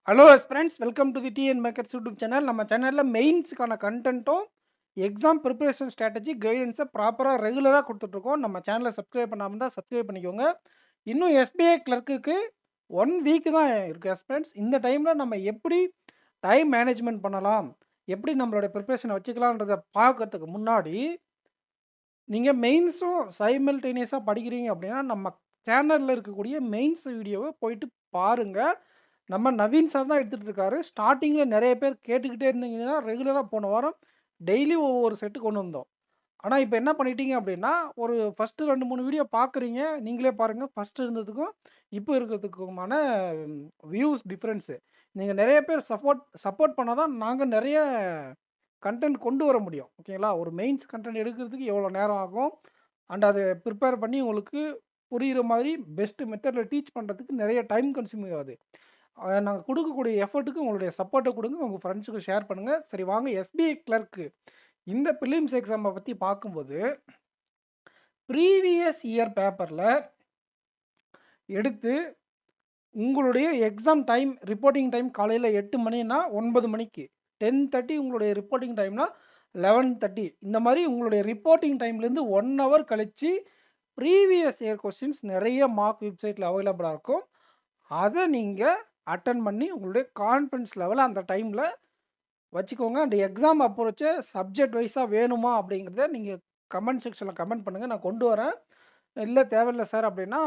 Hello friends, welcome to the TN makers YouTube channel. நம்ம சேனலில் மெயின்ஸுக்கான கண்டென்ட்டும் exam preparation strategy கைடன்ஸை ப்ராப்பராக ரெகுலராக கொடுத்துட்ருக்கோம். நம்ம சேனலை சப்ஸ்கிரைப் பண்ணாமல் தான் சப்ஸ்கிரைப் பண்ணிக்கோங்க. இன்னும் எஸ்பிஐ கிளர்க்குக்கு 1 வீக் தான் இருக்குது ஃப்ரெண்ட்ஸ். இந்த டைமில் நம்ம எப்படி டைம் மேனேஜ்மெண்ட் பண்ணலாம், எப்படி நம்மளோட ப்ரிப்பரேஷனை வச்சுக்கலான்றதை பார்க்கறதுக்கு முன்னாடி நீங்கள் மெயின்ஸும் சைமல்டேனியஸாக படிக்கிறீங்க அப்படின்னா நம்ம சேனலில் இருக்கக்கூடிய மெயின்ஸ் வீடியோவை போயிட்டு பாருங்கள். நம்ம நவீன் சார் தான் எடுத்துகிட்டு இருக்காரு. ஸ்டார்டிங்கில் நிறைய பேர் கேட்டுக்கிட்டே இருந்தீங்கன்னா ரெகுலராக போன வாரம் டெய்லி ஒவ்வொரு செட்டு கொண்டு வந்தோம். ஆனால் இப்போ என்ன பண்ணிட்டீங்க அப்படின்னா, ஒரு ஃபஸ்ட்டு 2, 3 வீடியோ பார்க்குறீங்க. நீங்களே பாருங்கள், ஃபஸ்ட்டு இருந்ததுக்கும் இப்போ இருக்கிறதுக்குமான வியூஸ் டிஃப்ரென்ஸு. நீங்கள் நிறைய பேர் சப்போர்ட் சப்போர்ட் பண்ணால் தான் நாங்கள் நிறைய கன்டென்ட் கொண்டு வர முடியும். ஓகேங்களா? ஒரு மெயின்ஸ் கன்டென்ட் எடுக்கிறதுக்கு எவ்வளோ நேரம் ஆகும், அண்ட் அதை ப்ரிப்பேர் பண்ணி உங்களுக்கு புரிகிற மாதிரி பெஸ்ட் மெத்தடில் டீச் பண்ணுறதுக்கு நிறைய டைம் கன்சியூமிங் ஆகுது. நாங்கள் கொடுக்கக்கூடிய எஃபர்ட்டுக்கு உங்களுடைய சப்போர்ட்டை கொடுங்க, உங்கள் ஃப்ரெண்ட்ஸுக்கு ஷேர் பண்ணுங்கள். சரி வாங்க, எஸ்பிஐ கிளர்க்கு இந்த பிலிம்ஸ் எக்ஸாமை பற்றி பார்க்கும்போது, ப்ரீவியஸ் இயர் பேப்பரில் எடுத்து உங்களுடைய எக்ஸாம் டைம் ரிப்போர்ட்டிங் டைம் காலையில் 8 மணினா 9 மணிக்கு, 10:30 உங்களுடைய ரிப்போர்ட்டிங் டைம்னா 11:30, இந்த மாதிரி உங்களுடைய ரிப்போர்ட்டிங் டைம்லேருந்து 1 ஹவர் கழித்து ப்ரீவியஸ் இயர் கொஸ்டின்ஸ் நிறைய மார்க் வெப்சைட்டில் அவைலபிளாக இருக்கும். அதை நீங்கள் அட்டன் பண்ணி உங்களுடைய கான்ஃபிடன்ஸ் லெவலை அந்த டைமில் வச்சுக்கோங்க. அண்ட் எக்ஸாம் அப்ரோச்சை சப்ஜெக்ட் வைஸாக வேணுமா அப்படிங்கிறத நீங்கள் கமெண்ட் செக்ஷனில் கமெண்ட் பண்ணுங்கள், நான் கொண்டு வரேன். இல்லை தேவையில்ல சார் அப்படின்னா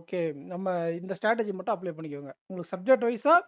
ஓகே, நம்ம இந்த ஸ்ட்ராட்டஜி மட்டும் அப்ளை பண்ணிக்கோங்க. உங்களுக்கு சப்ஜெக்ட் வைஸாக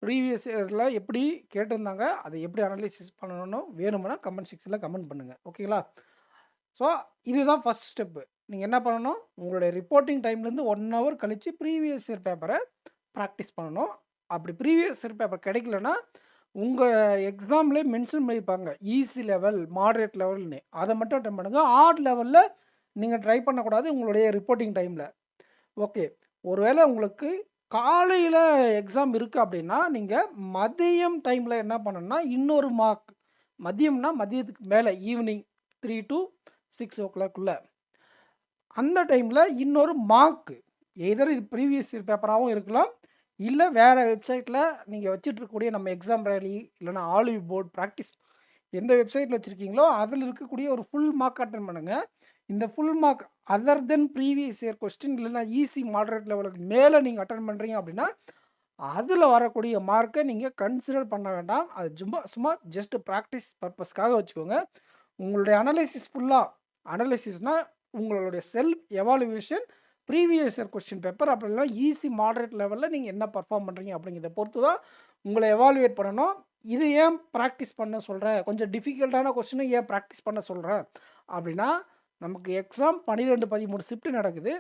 ப்ரீவியஸ் இயரில் எப்படி கேட்டிருந்தாங்க, அதை எப்படி அனலைசிஸ் பண்ணணும்னு வேணும்னா கமெண்ட் செக்ஷனில் கமெண்ட் பண்ணுங்கள். ஓகேங்களா? ஸோ இதுதான் ஃபஸ்ட் ஸ்டெப்பு. நீங்கள் என்ன பண்ணணும், உங்களுடைய ரிப்போர்ட்டிங் டைம்லேருந்து 1 ஹவர் கழித்து ப்ரீவியஸ் இயர் பேப்பரை ப்ராக்டிஸ் பண்ணணும். அப்படி ப்ரீவியஸ் இயர் பேப்பர் கிடைக்கலன்னா உங்கள் எக்ஸாம்லேயே மென்ஷன் பண்ணியிருப்பாங்க ஈஸி லெவல், மாடரேட் லெவல்னு. அதை மட்டும் அட்டன் பண்ணுங்கள். ஹார்ட் லெவலில் நீங்கள் ட்ரை பண்ணக்கூடாது உங்களுடைய ரிப்போர்ட்டிங் டைமில். ஓகே, ஒருவேளை உங்களுக்கு காலையில் எக்ஸாம் இருக்குது அப்படின்னா நீங்கள் மதியம் டைமில் என்ன பண்ணணும்னா இன்னொரு மார்க், மதியம்னா மதியத்துக்கு மேலே ஈவினிங் 3 to 6 o'clock அந்த டைமில் இன்னொரு மார்க்கு, எதர் இது ப்ரீவியஸ் இயர் பேப்பராகவும் இருக்கலாம், இல்லை வேறு வெப்சைட்டில் நீங்கள் வச்சுட்ருக்கக்கூடிய நம்ம எக்ஸாம் ரேலி இல்லைனா ஆலிவ் போர்ட் ப்ராக்டிஸ் எந்த வெப்சைட்டில் வச்சுருக்கீங்களோ அதில் இருக்கக்கூடிய ஒரு ஃபுல் மார்க் அட்டன் பண்ணுங்கள். இந்த ஃபுல் மார்க் அதர் தென் ப்ரீவியஸ் இயர் கொஸ்டின் இல்லைனா ஈஸி மாடரேட் லெவலுக்கு மேலே நீங்கள் அட்டன் பண்ணுறீங்க அப்படின்னா அதில் வரக்கூடிய மார்க்கை நீங்கள் கன்சிடர் பண்ண வேண்டாம். அது சும்மா சும்மா ஜஸ்ட் ப்ராக்டிஸ் பர்பஸ்க்காக வச்சுக்கோங்க. உங்களுடைய அனலைசிஸ் ஃபுல்லாக, அனலைசிஸ்னால் உங்களுடைய self evaluation previous year question paper அப்படி இல்லைனா ஈஸி மாடரேட் லெவலில் நீங்கள் என்ன பர்ஃபார்ம் பண்ணுறீங்க அப்படிங்கிறத பொறுத்து தான் உங்களை எவாலுவேட் பண்ணணும். இது ஏன் ப்ராக்டிஸ் பண்ண சொல்கிறேன், கொஞ்சம் டிஃபிகல்ட்டான கொஸ்டினை ஏன் ப்ராக்டிஸ் பண்ண சொல்கிறேன் அப்படின்னா, நமக்கு எக்ஸாம் 12, 13 ஷிஃப்ட் நடக்குது.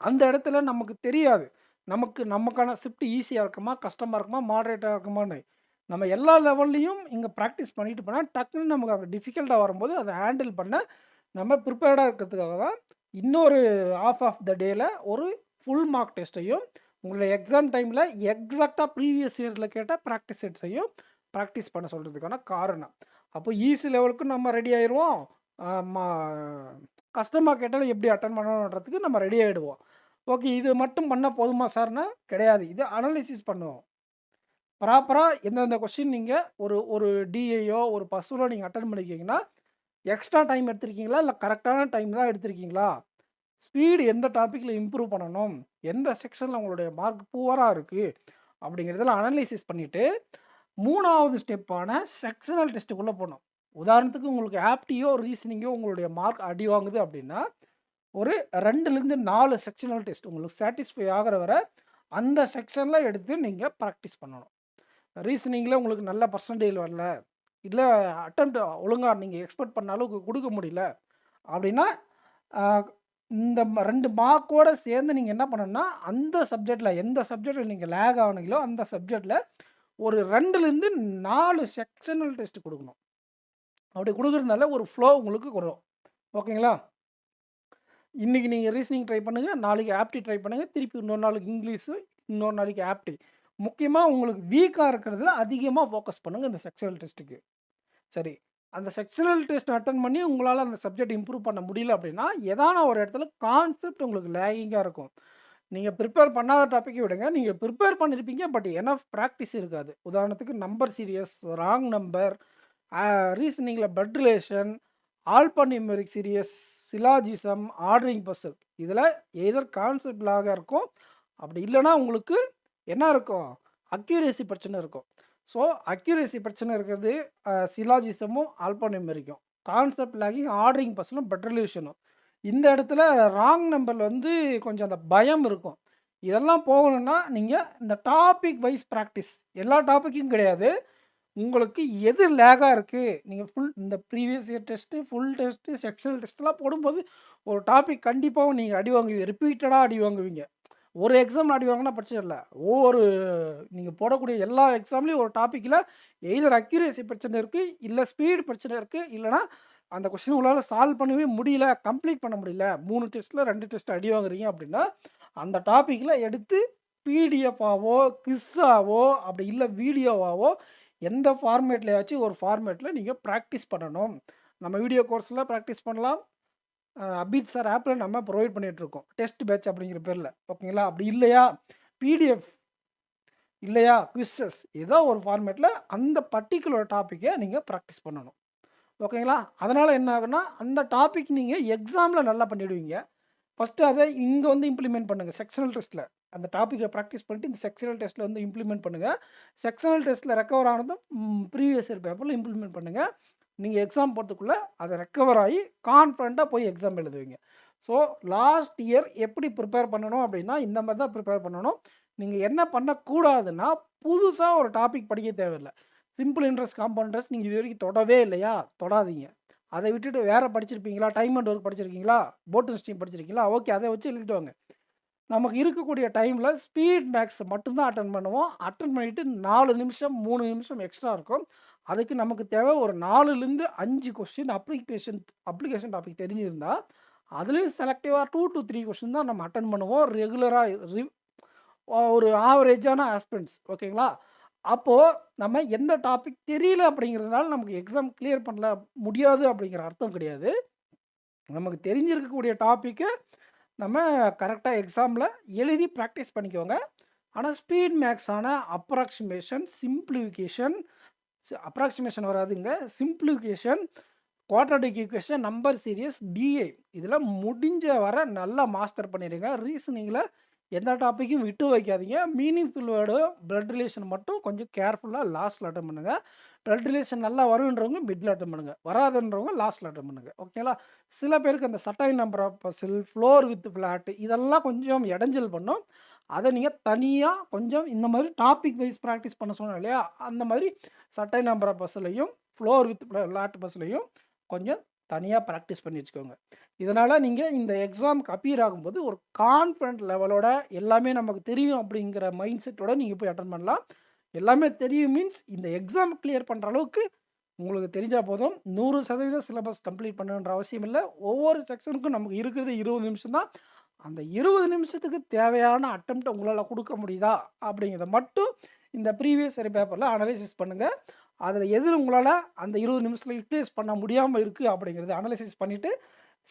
அந்த இடத்துல நமக்கு தெரியாது நமக்கான ஷிஃப்ட் ஈஸியாக இருக்குமா, கஷ்டமாக இருக்குமா, மாடரேட்டாக இருக்குமான்னு. நம்ம எல்லா லெவல்லையும் இங்கே ப்ராக்டிஸ் பண்ணிட்டு போனால் டக்குன்னு நமக்கு அது டிஃபிகல்ட்டாக வரும்போது அதை ஹேண்டில் பண்ண நம்ம ப்ரிப்பேர்டாக இருக்கிறதுக்காக தான் இன்னொரு ஆஃப் த டேயில் ஒரு ஃபுல் மார்க் டெஸ்ட்டையும் உங்களுடைய எக்ஸாம் டைமில் எக்ஸாக்டாக ப்ரீவியஸ் இயரில் கேட்ட ப்ராக்டிஸ் செட்ஸையும் ப்ராக்டிஸ் பண்ண சொல்கிறதுக்கான காரணம். அப்போ ஈஸி லெவலுக்கு நம்ம ரெடி ஆயிடுவோம், கஷ்டமாக கேட்டாலும் எப்படி அட்டன் பண்ணணுன்றதுக்கு நம்ம ரெடி ஆகிடுவோம். ஓகே, இது மட்டும் பண்ணால் போதுமா சார்னா கிடையாது, இது அனலைசிஸ் பண்ணுவோம். ப்ராப்பராக எந்தெந்த கொஸ்டின் நீங்கள் ஒரு ஒரு டிஏயோ ஒரு பஸ்ஸுலோ நீங்கள் அட்டன் பண்ணிக்கிங்கன்னா எக்ஸ்ட்ரா டைம் எடுத்திருக்கீங்களா, இல்லை கரெக்டான டைம் தான் எடுத்திருக்கீங்களா, ஸ்பீடு எந்த டாப்பிக்கில் இம்ப்ரூவ் பண்ணணும், எந்த செக்ஷனில் உங்களுடைய மார்க் புவராக இருக்குது அப்படிங்கிறதெல்லாம் அனலைசிஸ் பண்ணிவிட்டு 3வது ஸ்டெப்பான செக்ஷனல் டெஸ்ட்டுக்குள்ளே போகணும். உதாரணத்துக்கு உங்களுக்கு ஆப்டியோ ரீசனிங்கோ உங்களுடைய மார்க் அடி வாங்குது அப்படின்னா ஒரு 2லேருந்து 4 செக்ஷனல் டெஸ்ட் உங்களுக்கு சாட்டிஸ்ஃபை ஆகிற வரை அந்த செக்ஷனில் எடுத்து நீங்கள் ப்ராக்டிஸ் பண்ணணும். ரீசனிங்கில் உங்களுக்கு நல்ல பர்சன்டேஜ் வரல, இல்லை அட்டெம்ப்ட் ஒழுங்காக நீங்கள் எக்ஸ்பெக்ட் பண்ண அளவுக்கு கொடுக்க முடியல அப்படின்னா இந்த 2 மார்க்கோடு சேர்ந்து நீங்கள் என்ன பண்ணணும்னா அந்த சப்ஜெக்டில் எந்த சப்ஜெக்டில் நீங்கள் லேக் ஆனீங்களோ அந்த சப்ஜெக்டில் ஒரு 2லேருந்து 4 செக்ஷனல் டெஸ்ட் கொடுக்கணும். அப்படி கொடுக்குறதுனால ஒரு ஃப்ளோ உங்களுக்கு வரும். ஓகேங்களா? இன்றைக்கி நீங்கள் ரீசனிங் ட்ரை பண்ணுங்கள், நாளைக்கு ஆப்டி ட்ரை பண்ணுங்கள், திருப்பி இன்னொரு நாளைக்கு இங்கிலீஷு, இன்னொரு நாளைக்கு ஆப்டி. முக்கியமாக உங்களுக்கு வீக்காக இருக்கிறதுல அதிகமாக ஃபோக்கஸ் பண்ணுங்கள் இந்த செக்ஷனல் டெஸ்ட்டுக்கு. சரி, அந்த செக்ஷனல் டெஸ்ட் அட்டன் பண்ணி உங்களால் அந்த சப்ஜெக்ட் இம்ப்ரூவ் பண்ண முடியல அப்படின்னா ஏதான ஒரு இடத்துல கான்செப்ட் உங்களுக்கு லேகிங்காக இருக்கும். நீங்கள் ப்ரிப்பேர் பண்ணாத டாப்பிக்கை விடுங்க. நீங்கள் ப்ரிப்பேர் பண்ணியிருப்பீங்க. பட் எனஃப் ப்ராக்டிஸ் இருக்காது. உதாரணத்துக்கு நம்பர் சீரியஸ், ராங் நம்பர், ரீசனிங்கில் blood relation, alphanumeric series, syllogism, ordering puzzle இதில் எதர் கான்செப்ட் லாக இருக்கும். அப்படி இல்லைன்னா உங்களுக்கு என்ன இருக்கும், அக்யூரேசி பிரச்சனை இருக்கும். ஸோ அக்யூரேசி பிரச்சனை இருக்கிறது சிலாஜிசமும் ஆல்பாநியூமெரிக்கும். கான்செப்ட் லாகிங், ஆர்டரிங் பசிலும், பிளட் ரிலேஷனும். இந்த இடத்துல ராங் நம்பரில் வந்து கொஞ்சம் அந்த பயம் இருக்கும். இதெல்லாம் போகணும்னா நீங்கள் இந்த டாபிக் வைஸ் ப்ராக்டிஸ், எல்லா டாப்பிக்கும் கிடையாது, உங்களுக்கு எது லேகாக இருக்குது, நீங்கள் ஃபுல் இந்த previous year test, full test, sectional டெஸ்ட்லாம் போடும்போது ஒரு டாபிக் கண்டிப்பாகவும் நீங்கள் அடி வாங்குவீங்க, ரிப்பீட்டடாக அடி வாங்குவீங்க. ஒரு எக்ஸாம் அடி வாங்கினா பிரச்சனை இல்லை, ஒவ்வொரு நீங்கள் போடக்கூடிய எல்லா எக்ஸாம்லேயும் ஒரு டாப்பிக்கில் எய்தர் அக்யூரேசி பிரச்சனை இருக்குது, இல்லை ஸ்பீடு பிரச்சனை இருக்குது, இல்லைனா அந்த கொஸ்டின் உங்களால் சால்வ் பண்ணவே முடியல, கம்ப்ளீட் பண்ண முடியல, 3 டெஸ்ட்டில் 2 டெஸ்ட் அடி வாங்குறீங்க அப்படின்னா அந்த டாப்பிக்கில் எடுத்து பிடிஎஃபாவோ கிஸ்ஸாவோ அப்படி இல்லை வீடியோவாவோ எந்த ஃபார்மேட்லையாச்சும் ஒரு ஃபார்மேட்டில் நீங்கள் ப்ராக்டிஸ் பண்ணணும். நம்ம வீடியோ கோர்ஸில் ப்ராக்டிஸ் பண்ணலாம். அபித் சார் ஆப்பில் நம்ம ப்ரொவைட் பண்ணிகிட்ருக்கோம், டெஸ்ட் பேட்ச் அப்படிங்கிற பேரில். ஓகேங்களா? அப்படி இல்லையா பிடிஎஃப், இல்லையா குவிஸஸ், ஏதோ ஒரு ஃபார்மேட்டில் அந்த பர்டிகுலர் டாப்பிக்கை நீங்கள் ப்ராக்டிஸ் பண்ணணும். ஓகேங்களா? அதனால் என்ன ஆகுன்னா அந்த டாபிக் நீங்கள் எக்ஸாமில் நல்லா பண்ணிவிடுவீங்க. ஃபஸ்ட்டு அதை இங்கே வந்து இம்ப்ளிமெண்ட் பண்ணுங்கள் செக்ஷனல் டெஸ்ட்டில். அந்த டாப்பிக்கை ப்ராக்டிஸ் பண்ணிட்டு இந்த செக்ஷனல் டெஸ்ட்டில் வந்து இம்ப்ளிமெண்ட் பண்ணுங்கள். செக்ஷனல் டெஸ்ட்டில் ரெக்கவர் ஆனதும் ப்ரீவியஸ் இயர் பேப்பரில் இம்ப்ளிமெண்ட் பண்ணுங்கள். நீங்கள் எக்ஸாம் போகிறதுக்குள்ளே அதை ரெக்கவர் ஆகி கான்ஃபிடண்ட்டாக போய் எக்ஸாம் எழுதுவீங்க. ஸோ லாஸ்ட் இயர் எப்படி ப்ரிப்பேர் பண்ணணும் அப்படின்னா இந்த மாதிரி தான் ப்ரிப்பேர் பண்ணணும். நீங்கள் என்ன பண்ணக்கூடாதுன்னா புதுசாக ஒரு டாபிக் படிக்க தேவையில்லை. சிம்பிள் இன்ட்ரெஸ்ட், காம்பவுண்ட் இன்ட்ரெஸ்ட் நீங்கள் இது வரைக்கும் தொடவே இல்லையா, தொடாதீங்க. அதை விட்டுட்டு வேறு படிச்சிருப்பீங்களா, டைம் அண்ட் ஒர்க் படிச்சிருக்கீங்களா, போட் ஸ்ட்ரீம் படிச்சிருக்கீங்களா, ஓகே அதை வச்சு எழுதிட்டு வாங்க. நமக்கு இருக்கக்கூடிய டைமில் ஸ்பீட் மேக்ஸ் மட்டும்தான் அட்டன் பண்ணுவோம். அட்டன் பண்ணிவிட்டு 4 நிமிஷம் 3 நிமிஷம் எக்ஸ்ட்ரா இருக்கும். அதுக்கு நமக்கு தேவை ஒரு 4லேருந்து 5 கொஸ்டின் அப்ளிகேஷன் டாபிக் தெரிஞ்சிருந்தால் அதுலேயும் செலக்டிவாக 2 to 3 கொஸ்டின் தான் நம்ம அட்டன் பண்ணுவோம் ரெகுலராக, ஒரு ஆவரேஜான ஆஸ்பிரண்ட்ஸ். ஓகேங்களா? அப்போது நம்ம எந்த டாபிக் தெரியல அப்படிங்கிறதுனால நமக்கு எக்ஸாம் கிளியர் பண்ணல முடியாது அப்படிங்கிற அர்த்தம் கிடையாது. நமக்கு தெரிஞ்சிருக்கக்கூடிய டாப்பிக்கை நம்ம கரெக்டாக எக்ஸாமில் எழுதி ப்ராக்டிஸ் பண்ணிக்கோங்க. ஆனால் ஸ்பீட் மேக்ஸான அப்ராக்சிமேஷன் வராதுங்க, simplification, quadratic equation, number series, DA இதில் முடிஞ்ச வர நல்லா மாஸ்டர் பண்ணிடுங்க. ரீசனிங்கில் எந்த டாப்பிக்கும் விட்டு வைக்காதீங்க. மீனிங்ஃபுல் வேர்டு, பிளட் ரிலேஷன் மட்டும் கொஞ்சம் கேர்ஃபுல்லாக லாஸ்ட்டில் அட்டன் பண்ணுங்கள். பிளட் ரிலேஷன் நல்லா வருன்றவங்க மிடில் அட்டன் பண்ணுங்கள், வராதுன்றவங்க லாஸ்ட்டில் அட்டன் பண்ணுங்கள். ஓகேங்களா? சில பேருக்கு அந்த சட்டைன் number of puzzle, floor with flat இதெல்லாம் கொஞ்சம் இடைஞ்சல் பண்ணும். அதை நீங்கள் தனியாக கொஞ்சம் இந்த மாதிரி டாபிக் வைஸ் ப்ராக்டிஸ் பண்ண சொன்னோம் இல்லையா, அந்த மாதிரி சட்டைன் நம்பர் ஆஃப் பசிலையும் ஃப்ளோர் வித் ஃப்ளாட் பசிலையும் கொஞ்சம் தனியாக ப்ராக்டிஸ் பண்ணி வச்சுக்கோங்க. இதனால் நீங்கள் இந்த எக்ஸாமுக்கு அப்பியர் ஆகும்போது ஒரு கான்ஃபிடென்ட் லெவலோட எல்லாமே நமக்கு தெரியும் அப்படிங்கிற மைண்ட் செட்டோட நீங்கள் போய் அட்டன் பண்ணலாம். எல்லாமே தெரியும் மீன்ஸ் இந்த எக்ஸாம் கிளியர் பண்ணுற அளவுக்கு உங்களுக்கு தெரிஞ்சால் போதும். 100% சிலபஸ் கம்ப்ளீட் பண்ணுன்ற அவசியம் இல்லை. ஒவ்வொரு செக்ஷனுக்கும் நமக்கு இருக்கிறது 20 நிமிஷம் தான். அந்த 20 நிமிஷத்துக்கு தேவையான அட்டெம்ப்டை உங்களால் கொடுக்க முடியுதா அப்படிங்கிறத மட்டும் இந்த ப்ரீவியஸ் இயர் பேப்பரில் அனலைசிஸ் பண்ணுங்கள். அதில் எது உங்களால் அந்த 20 நிமிஷத்தில் யூட்டிலைஸ் பண்ண முடியாமல் இருக்குது அப்படிங்கிறத அனலைசிஸ் பண்ணிவிட்டு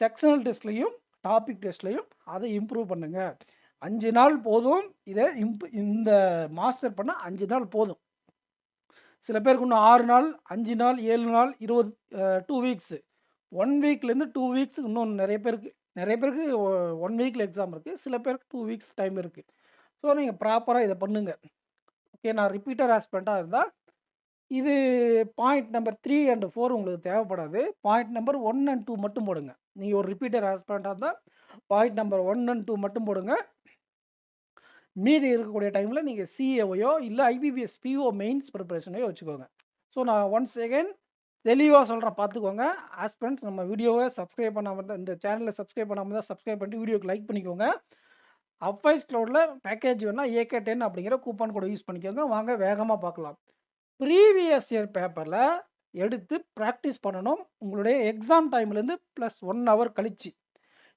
செக்ஷனல் டெஸ்ட்லையும் டாபிக் டெஸ்ட்லையும் அதை இம்ப்ரூவ் பண்ணுங்கள். 5 நாள் போதும். இதை இந்த மாஸ்டர் பண்ண 5 நாள் போதும். சில பேருக்கு இன்னும் 6 நாள், 5 நாள், 7 நாள், 2 வீக்ஸு, 1 வீக்லேருந்து 2 வீக்ஸ் இன்னும் நிறைய பேருக்கு 1 வீக்கில் எக்ஸாம் இருக்குது. சில பேருக்கு 2 வீக்ஸ் டைம் இருக்குது. ஸோ நீங்கள் ப்ராப்பராக இதை பண்ணுங்கள். ஓகே, நான் ரிப்பீட்டர் ஆஸ்பிரண்ட்டாக இருந்தால் இது பாயிண்ட் நம்பர் 3 and 4 உங்களுக்கு தேவைப்படாது. பாயிண்ட் நம்பர் 1 and 2 மட்டும் போடுங்க. நீங்கள் ஒரு ரிப்பீட்டர் ஆஸ்பிரண்ட்டாக இருந்தால் பாயிண்ட் நம்பர் 1 and 2 மட்டும் போடுங்க. மீதி இருக்கக்கூடிய டைமில் நீங்கள் சிஏஓயோ இல்லை ஐபிபிஎஸ் பிஓ மெயின்ஸ் ப்ரிப்பரேஷனையோ வச்சுக்கோங்க. ஸோ நான் ஒன்ஸ் அகெயின் தெளிவாக சொல்கிறேன், பார்த்துக்கோங்க. ஆஸ்பிரண்ட்ஸ் நம்ம வீடியோவை சப்ஸ்கிரைப் பண்ணாமல் தான், இந்த சேனலில் சப்ஸ்கிரைப் பண்ணாமல் தான் சப்ஸ்கிரைப் பண்ணிட்டு வீடியோக்கு லைக் பண்ணிக்கோங்க. அப்வைஸ் க்ளவுடில் பேக்கேஜ் வேணால் AK10 அப்படிங்கிற கூப்பன் கூட யூஸ் பண்ணிக்கோங்க. வாங்க வேகமாக பார்க்கலாம். ப்ரீவியஸ் இயர் பேப்பரில் எடுத்து ப்ராக்டிஸ் பண்ணணும். உங்களுடைய எக்ஸாம் டைம்லேருந்து ப்ளஸ் 1 hour கழிச்சு.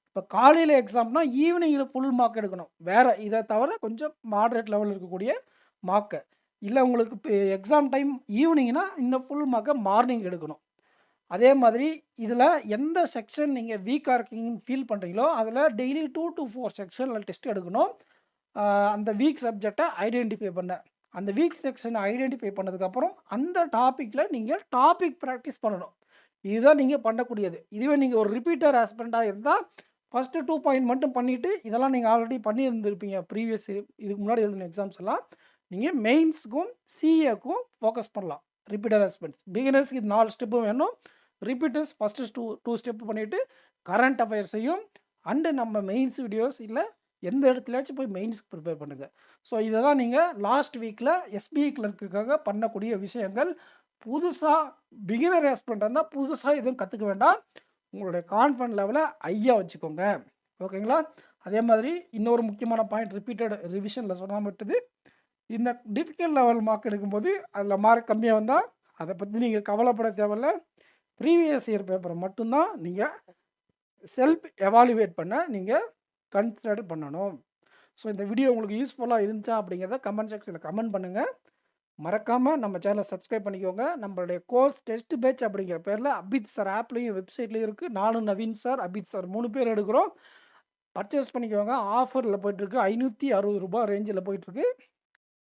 இப்போ காலையில் எக்ஸாம்னா ஈவினிங்கில் ஃபுல் மார்க் எடுக்கணும். வேறு இதை தவிர கொஞ்சம் மாட்ரேட் லெவலில் இருக்கக்கூடிய மார்க்கை, இல்லை உங்களுக்கு இப்போ எக்ஸாம் டைம் ஈவினிங்னா இந்த ஃபுல் மார்க்கை மார்னிங் எடுக்கணும். அதே மாதிரி இதில் எந்த செக்ஷன் நீங்கள் வீக்காக இருக்கீங்கன்னு ஃபீல் பண்ணுறீங்களோ அதில் டெய்லி 2 to 4 செக்ஷனில் டெஸ்ட் எடுக்கணும். அந்த வீக் சப்ஜெக்டை ஐடென்டிஃபை பண்ணேன். அந்த வீக் செக்ஷனை ஐடென்டிஃபை பண்ணதுக்கப்புறம் அந்த டாப்பிக்கில் நீங்கள் டாபிக் ப்ராக்டிஸ் பண்ணணும். இதுதான் நீங்கள் பண்ணக்கூடியது. இதுவே நீங்கள் ஒரு ரிப்பீட்டர் ஆஸ்பிரண்ட்டாக இருந்தால் ஃபஸ்ட்டு 2 பாயிண்ட் மட்டும் பண்ணிவிட்டு இதெல்லாம் நீங்கள் ஆல்ரெடி பண்ணியிருந்திருப்பீங்க ப்ரீவியஸ் இதுக்கு முன்னாடி எழுதின எக்ஸாம்ஸ் எல்லாம். நீங்கள் மெயின்ஸுக்கும் சிஏக்கும் ஃபோக்கஸ் பண்ணலாம். ரிப்பீட்டர் ஆஸ்பிரண்ட்ஸ் பிகினர்ஸ்க்கு இது 4 ஸ்டெப்பு வேணும். ரிப்பீட்டர்ஸ் ஃபஸ்ட்டு 2 ஸ்டெப் பண்ணிவிட்டு கரண்ட் அஃபேர்ஸையும் அண்டு நம்ம மெயின்ஸ் வீடியோஸ் இல்லை எந்த இடத்துலயாச்சும் போய் மெயின்ஸ்க்கு ப்ரிப்பேர் பண்ணுங்கள். ஸோ இதை தான் நீங்கள் லாஸ்ட் வீக்கில் எஸ்பிஐ கிளர்க்குக்காக பண்ணக்கூடிய விஷயங்கள். புதுசாக பிகினர் ஆஸ்பிரண்ட்டாக இருந்தால் புதுசாக எதுவும் கற்றுக்க வேண்டாம். உங்களுடைய கான்ஃபிடன்ட் லெவலை ஹையாக வச்சுக்கோங்க. ஓகேங்களா? அதே மாதிரி இன்னொரு முக்கியமான பாயிண்ட் ரிப்பீட்டட் ரிவிஷனில் சொன்னால் மட்டுது இந்த டிஃபிகல்ட் லெவல் மார்க் எடுக்கும்போது அதில் மார்க் கம்மியாக வந்தால் அதை பற்றி நீங்கள் கவலைப்பட தேவையில்ல. ப்ரீவியஸ் இயர் பேப்பரை மட்டும்தான் நீங்கள் செல்ஃப் எவாலுவேட் பண்ண நீங்கள் கன்சிடர் பண்ணணும். ஸோ இந்த வீடியோ உங்களுக்கு யூஸ்ஃபுல்லாக இருந்துச்சா அப்படிங்கிறத கமெண்ட் செக்ஷனில் கமெண்ட் பண்ணுங்கள். மறக்காமல் நம்ம சேனலை சப்ஸ்கிரைப் பண்ணிக்கோங்க. நம்மளுடைய கோர்ஸ் டெஸ்ட் பேட்ச் அப்படிங்கிற பேரில் அபித் சார் ஆப்லேயும் வெப்சைட்லேயும் இருக்குது. நானும் நவீன் சார் அபித் சார் 3 பேர் எடுக்கிறோம். பர்ச்சேஸ் பண்ணிக்கோங்க. ஆஃபரில் போயிட்டுருக்கு. ₹560 ரேஞ்சில் போயிட்டுருக்கு.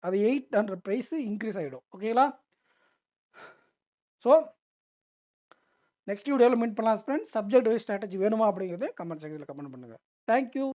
அது 800 ப்ரைஸு இன்க்ரீஸ் ஆகிடும். ஓகேங்களா? ஸோ நெக்ஸ்ட் வீடியோவில் மீட் பண்ணலாம் ஃப்ரெண்ட்ஸ். சப்ஜெக்ட் வைஸ் ஸ்ட்ராட்டஜி வேணுமா அப்படிங்கிறது கமெண்ட் செக்ஷனில் கமெண்ட் பண்ணுங்கள். தேங்க்யூ.